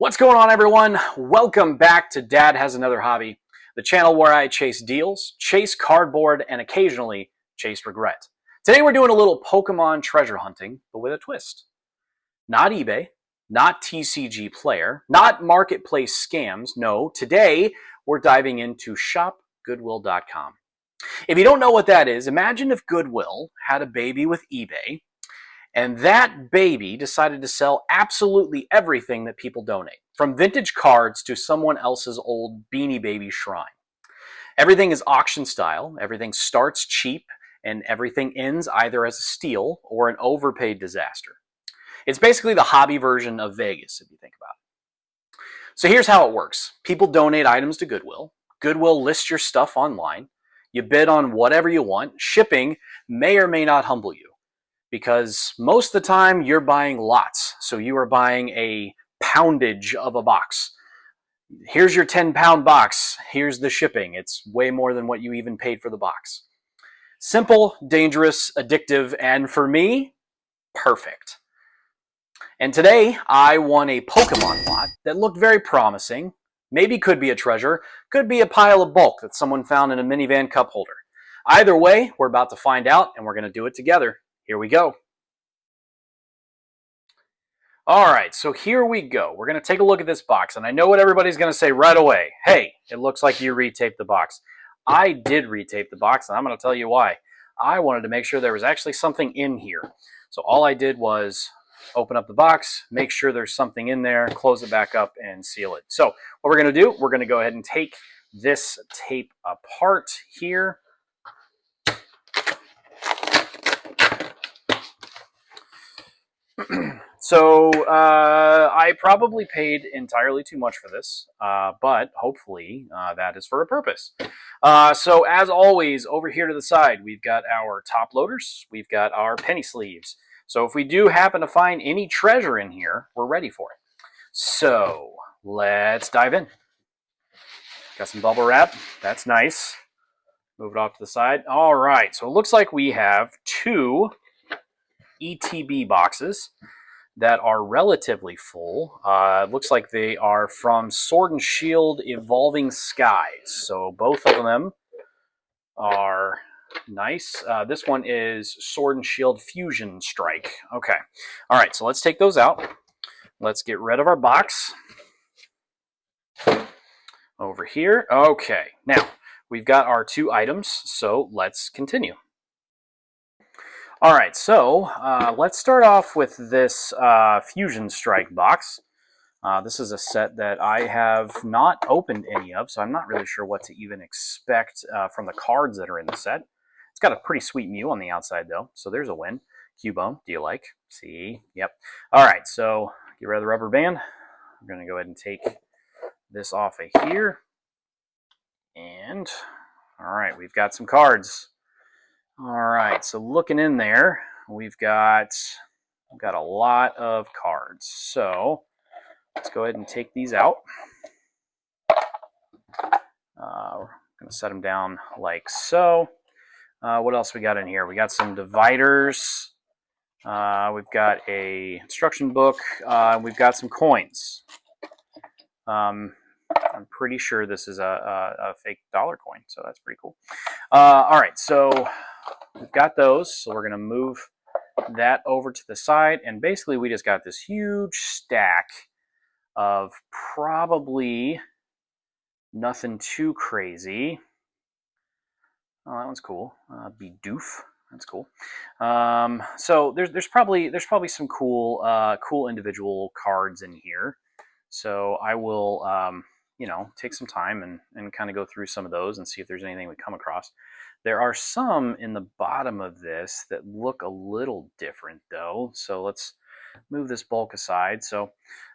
What's going on, everyone? Welcome back to Dad Has Another Hobby, the channel where I chase deals, chase cardboard, and occasionally chase regret. Today we're doing a little Pokemon treasure hunting, but with a twist. Not eBay, not TCG Player, not marketplace scams. No, today we're diving into ShopGoodwill.com. If you don't know what that is, imagine if Goodwill had a baby with eBay, and that baby decided to sell absolutely everything that people donate, from vintage cards to someone else's old Beanie Baby shrine. Everything is auction style, everything starts cheap, and everything ends either as a steal or an overpaid disaster. It's basically the hobby version of Vegas, if you think about it. So here's how it works. People donate items to Goodwill. Goodwill lists your stuff online. You bid on whatever you want. Shipping may or may not humble you, because most of the time you're buying lots. So you are buying a poundage of a box. Here's your 10-pound box. Here's the shipping. It's way more than what you even paid for the box. Simple, dangerous, addictive, and for me, perfect. And today I won a Pokemon lot that looked very promising. Maybe could be a treasure, could be a pile of bulk that someone found in a minivan cup holder. Either way, we're about to find out, and we're going to do it together. Here we go. All right, so here we go. We're going to take a look at this box, and I know what everybody's going to say right away. Hey, it looks like you retaped the box. I did retape the box, and I'm going to tell you why. I wanted to make sure there was actually something in here. So all I did was open up the box, make sure there's something in there, close it back up, and seal it. So what we're going to do, we're going to go ahead and take this tape apart here. So I probably paid entirely too much for this, but hopefully that is for a purpose. So as always, over here to the side, we've got our top loaders, we've got our penny sleeves. So if we do happen to find any treasure in here, we're ready for it. So let's dive in. Got some bubble wrap. That's nice. Move it off to the side. All right, so it looks like we have two ETB boxes that are relatively full. It looks like they are from Sword and Shield Evolving Skies. So both of them are nice. This one is Sword and Shield Fusion Strike. Okay. All right, so let's take those out. Let's get rid of our box. Over here. Okay. Now, we've got our two items, so let's continue. All right, so let's start off with this Fusion Strike box. This is a set that I have not opened any of, so I'm not really sure what to even expect from the cards that are in the set. It's got a pretty sweet Mew on the outside, though, so there's a win. Cubone, do you like? See? Yep. All right, so get rid of the rubber band. I'm going to go ahead and take this off of here. And, all right, we've got some cards. All right, so looking in there, we've got a lot of cards. So let's go ahead and take these out. We're going to set them down like so. What else we got in here? We got some dividers. We've got a instruction book. We've got some coins. I'm pretty sure this is a fake dollar coin, so that's pretty cool. All right, so we've got those, so we're going to move that over to the side, and basically we just got this huge stack of probably nothing too crazy. Oh, that one's cool. Bidoof. That's cool. So there's probably some cool individual cards in here. So I will take some time and kind of go through some of those and see if there's anything we come across. There are some in the bottom of this that look a little different, though. So let's move this bulk aside. So,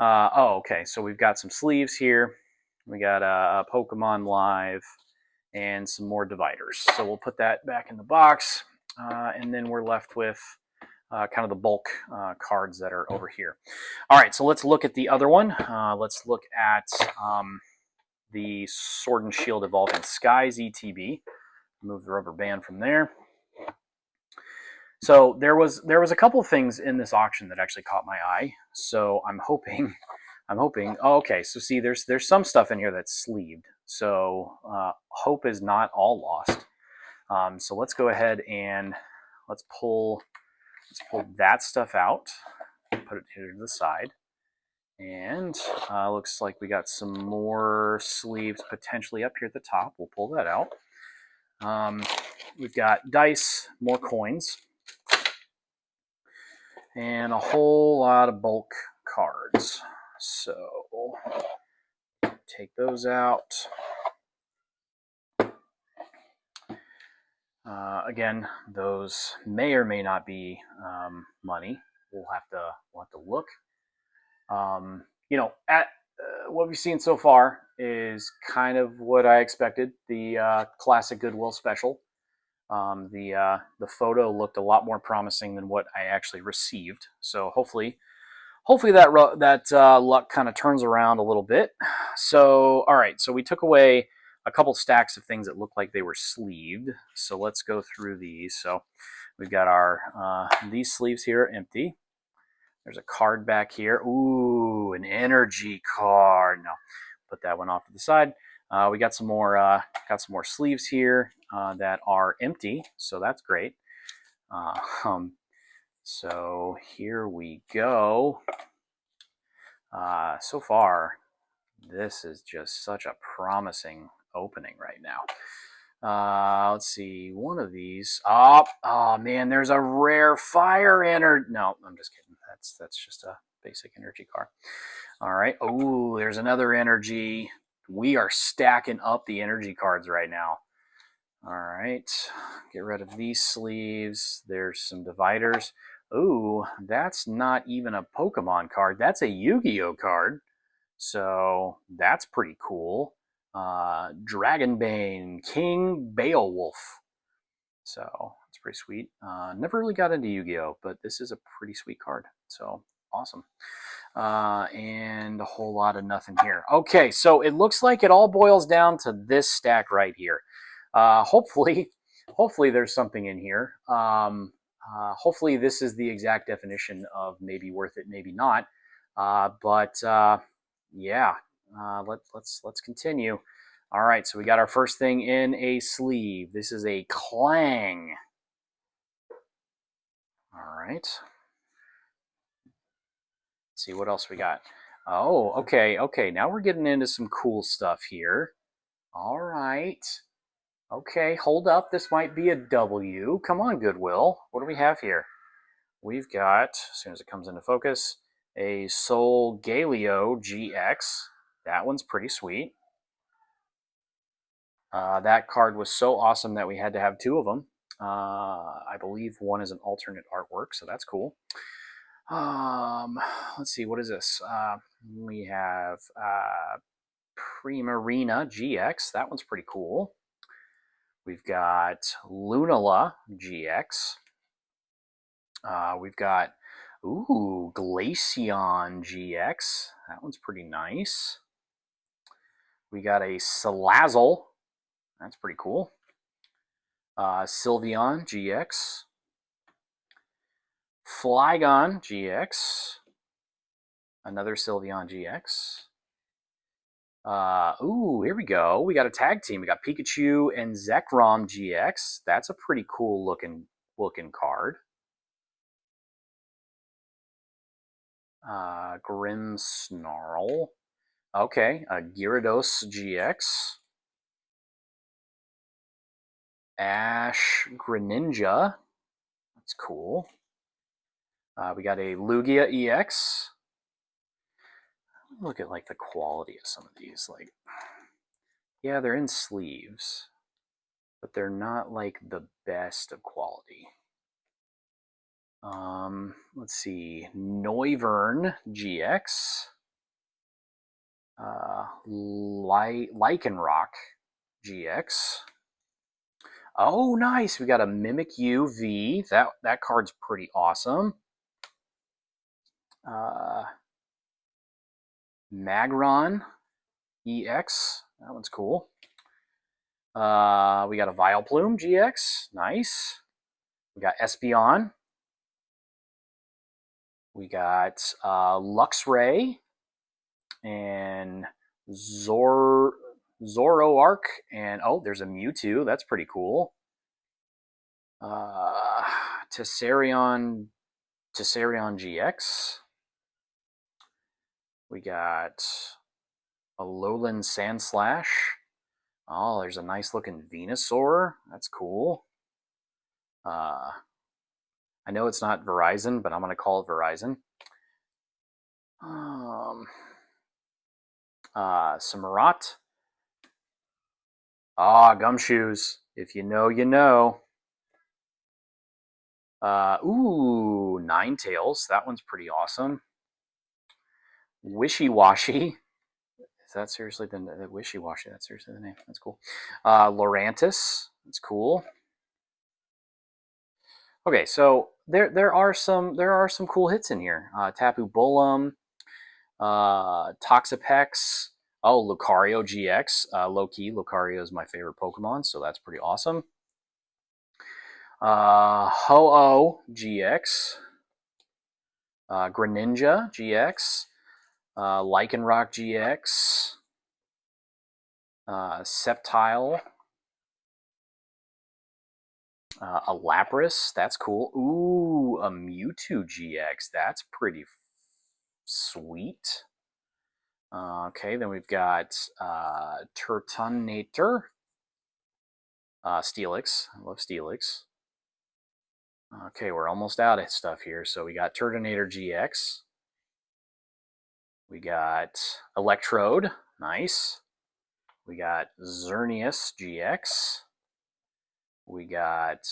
okay. So we've got some sleeves here. We got a Pokemon Live and some more dividers. So we'll put that back in the box, and then we're left with kind of the bulk cards that are over here. All right, so let's look at the other one. Let's look at the Sword and Shield Evolving Skies ETB. Move the rubber band from there. So there was a couple of things in this auction that actually caught my eye. So I'm hoping I'm hoping. Oh, okay, so see, there's some stuff in here that's sleeved. So hope is not all lost. So let's go ahead and let's pull that stuff out. Put it here to the side. And looks like we got some more sleeves potentially up here at the top. We'll pull that out. We've got dice, more coins, and a whole lot of bulk cards. So take those out. Again, those may or may not be money. We'll have to look. At what we've seen so far is kind of what I expected. The classic Goodwill special. The photo looked a lot more promising than what I actually received. So hopefully that luck kind of turns around a little bit. So all right, so we took away a couple stacks of things that looked like they were sleeved. So let's go through these. So we've got our these sleeves here are empty. There's a card back here. Ooh, an energy card. No, put that one off to the side. We got some more sleeves here that are empty, so that's great. So here we go. So far, this is just such a promising opening right now. Let's see, one of these. Oh man, there's a rare fire energy. No, I'm just kidding. That's just a basic energy card. All right. Oh, there's another energy. We are stacking up the energy cards right now. All right. Get rid of these sleeves. There's some dividers. Ooh, that's not even a Pokemon card. That's a Yu-Gi-Oh card. So that's pretty cool. Dragonbane, King Beowulf. So that's pretty sweet. Never really got into Yu-Gi-Oh, but this is a pretty sweet card. So awesome. And a whole lot of nothing here. Okay, so it looks like it all boils down to this stack right here. Hopefully there's something in here. Hopefully this is the exact definition of maybe worth it, maybe not. Yeah, let's continue. All right, so we got our first thing in a sleeve. This is a Clang. All right. Let's see what else we got. Oh, okay. Now we're getting into some cool stuff here. All right. Okay, hold up. This might be a W. Come on, Goodwill. What do we have here? We've got, as soon as it comes into focus, a Solgaleo GX. That one's pretty sweet. That card was so awesome that we had to have two of them. I believe one is an alternate artwork, so that's cool. Let's see, what is this? We have Primarina GX. That one's pretty cool. We've got Lunala GX. We've got, Glaceon GX. That one's pretty nice. We got a Salazzle. That's pretty cool. Sylveon GX. Flygon GX. Another Sylveon GX. Here we go. We got a tag team. We got Pikachu and Zekrom GX. That's a pretty cool looking card. Grimmsnarl. Okay, a Gyarados GX. Ash Greninja. That's cool. We got a Lugia EX. Look at like the quality of some of these. Like, yeah, they're in sleeves, but they're not like the best of quality. Let's see, Noivern GX. Lycanroc GX. Oh, nice. We got a Mimikyu V. That card's pretty awesome. Magron EX. That one's cool. We got a Vileplume GX. Nice. We got Espeon. We got Luxray. and Zoroark, and oh, there's a Mewtwo. That's pretty cool. Tessarion GX. We got a Alolan Sandslash. Oh, there's a nice looking Venusaur. That's cool. I know it's not Verizon, but I'm going to call it Verizon. Samurott. Gumshoes. If you know, you know. Ooh, Ninetales. That one's pretty awesome. Wishy-Washy. Is that seriously the Wishy-Washy? That's seriously the name. That's cool. Lorantis. That's cool. Okay, so there are some cool hits in here. Tapu Bulum, Toxapex. Oh, Lucario GX. Low-key, Lucario is my favorite Pokemon, so that's pretty awesome. Ho-Oh GX. Greninja GX. Lycanroc GX. Sceptile. A Lapras, that's cool. Ooh, a Mewtwo GX, that's pretty sweet. Okay, then we've got Turtonator. Steelix, I love Steelix. Okay, we're almost out of stuff here. So we got Turtonator GX. We got Electrode, nice. We got Xerneas GX. We got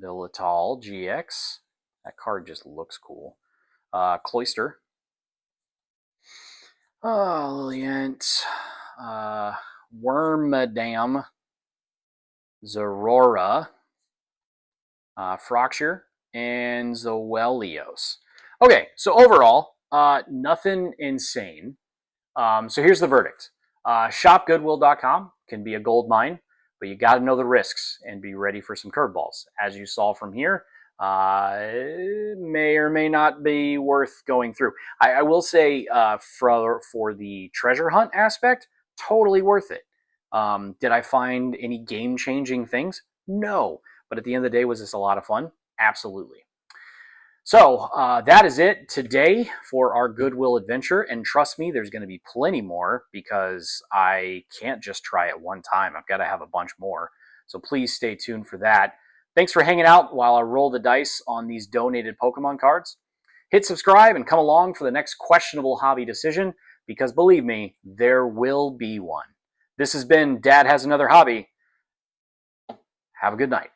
Villatol GX. That card just looks cool. Cloyster. Liliant. Wormadam. Zorora. Froxure. And Zoelios. Okay, so overall, nothing insane. So here's the verdict. ShopGoodwill.com can be a gold mine, but you got to know the risks and be ready for some curveballs. As you saw from here, it may or may not be worth going through. I will say for the treasure hunt aspect, totally worth it. Did I find any game-changing things? No. But at the end of the day, was this a lot of fun? Absolutely. So that is it today for our Goodwill adventure. And trust me, there's going to be plenty more because I can't just try it one time. I've got to have a bunch more. So please stay tuned for that. Thanks for hanging out while I roll the dice on these donated Pokemon cards. Hit subscribe and come along for the next questionable hobby decision because believe me, there will be one. This has been Dad Has Another Hobby. Have a good night.